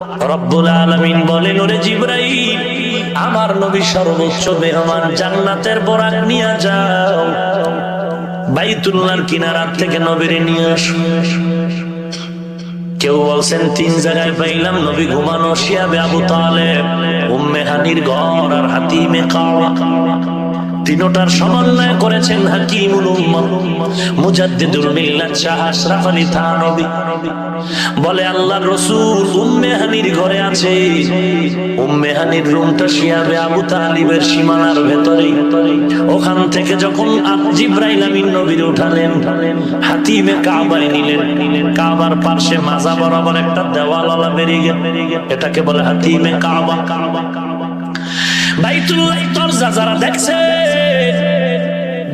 রব্বুল আলামিন বলেন, ওরে জিবরাইল, আমার নবী সর্বোচ্চ মেহমান, জান্নাতের বরাক নিয়ে যাও, বাইতুল্লাহর কিনারার থেকে নবীরে নিয়ে আসো। কেউ বলছেন 3 জায়গায় পাইলাম নবী ঘুমানো, শিয়াবে আবু তালেব, উম্মে হানির ঘর আর হাতিমে কাওয়া। তিনটার সমন্বয় করেছেন হাকিমুল উম্মাহ মুজাদ্দিদুল মিল্লাত শাহ আশরাফ আলী থানভী। বলে আল্লাহর রাসূল উম্মে হানির ঘরে আছে। উম্মে হানির রুমটা শিয়াবে আবু তালিবের সীমানার ভেতরে। ওখান থেকে যখন জিবরাইল আমিন নবীর উঠালেন, হাতিমে কাবায় নিলেন। কাবার পাশে মাজা বরাবর একটা দেওয়ালওয়ালা বেরিয়ে গেল, এটাকে বলে হাতিমে কাবা। বাইতুল্লাহ দরজা যারা দেখছে,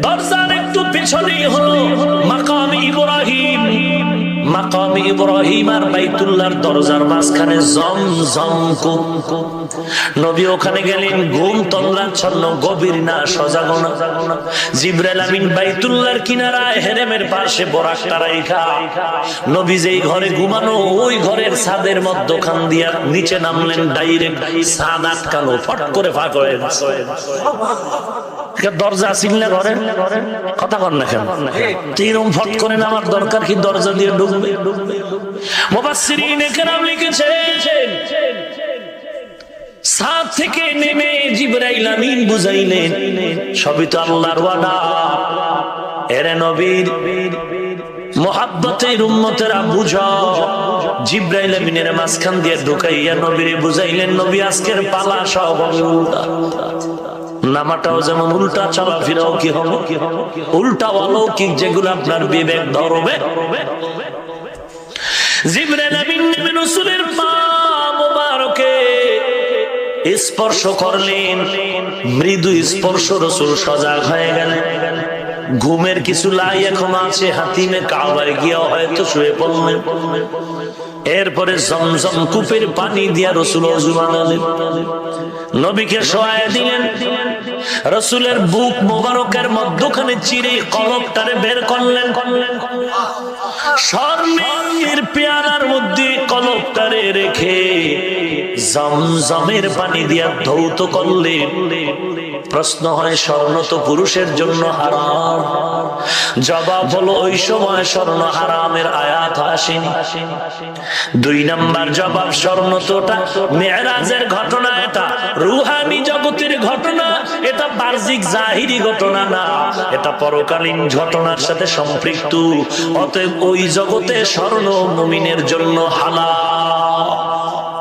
দরজার একটু পেছনেই হলো মাকাম ইব্রাহিম। মাকাম ইব্রাহিম আর বাইতুল্লাহর দরজার মাঝখানে জমজম কূপ। নবী ওখানে গেলেন, ঘুম তন্দ্রাচ্ছন্ন, গভীর না, সজাগ না। জিবরাইল আমিন বাইতুল্লাহর কিনারায় হেরেমের পাশে বরাকটা রাইখা নবী যেই ঘরে ঘুমানো, ওই ঘরের ছাদের মধ্যখান দিয়া নিচে নামলেন। ডাইরেক্ট ছাদ আটকানো, ফট করে ফাঁক হয়ে গেছে। দরজা ছিল না ঘরে, কথা কর না কেন? এরকম ফট করে নামার দরকার কি? দরজা দিয়ে ঢুকবে। মুফাসসিরিনে কেরাম লিখেছেন, ছাদ থেকে নেমে জিবরাইল আমিন বুঝাইলেন, সবই তো আল্লাহর ওয়াদা। এরে নবীর মুহাব্বতের উম্মতেরা বুঝো। জিবরাইল আমিনের মাঝখান দিয়ে ঢুকাইয়া নবীরে বুঝাইলেন, নবী আজকের পালা সব উল্টা। নামাটাও যেমন উল্টা, চলাফেরাও কি হবে উল্টা, অলৌকিক যেগুলো আপনার বিবেক ধরবে। জিবরাইল আমিন রাসূলের পা মোবারকে স্পর্শ করলেন, মৃদু স্পর্শ, রাসূল সজাগ হয়ে গেলেন। ঘুমের কিছু লাই এখন আছে, হাতিমে কাবায় গিয়া হয়তো শুয়ে পড়লেন। এরপরে জমজম কূপের পানি দিয়া রাসূল ওযু বানালেন, নবীকে শোয়ায় দিলেন। রাসূলের বুক মোবারকের মধ্যখানে চিরে কলবটারে বের করলেন। স্বর্ণের পেয়ালার মধ্যে কলবটারে রেখে জমজমের পানি দিয়া ধৌত করলেন। প্রশ্ন হয়, স্বর্ণ তো পুরুষের জন্য হারাম। জবাব হলো, ওই সময় স্বর্ণ হারামের আয়াত আসেনি। 2 নাম্বার জবাব, স্বর্ণ তোটা মেরাজের ঘটনা, এটা রুহানি জগতের ঘটনা, এটা বাহ্যিক জাহিরি ঘটনা না, এটা পরকালীন ঘটনার সাথে সম্পৃক্ত। অতএব ওই জগতে স্বর্ণ মুমিনের জন্য হালাল।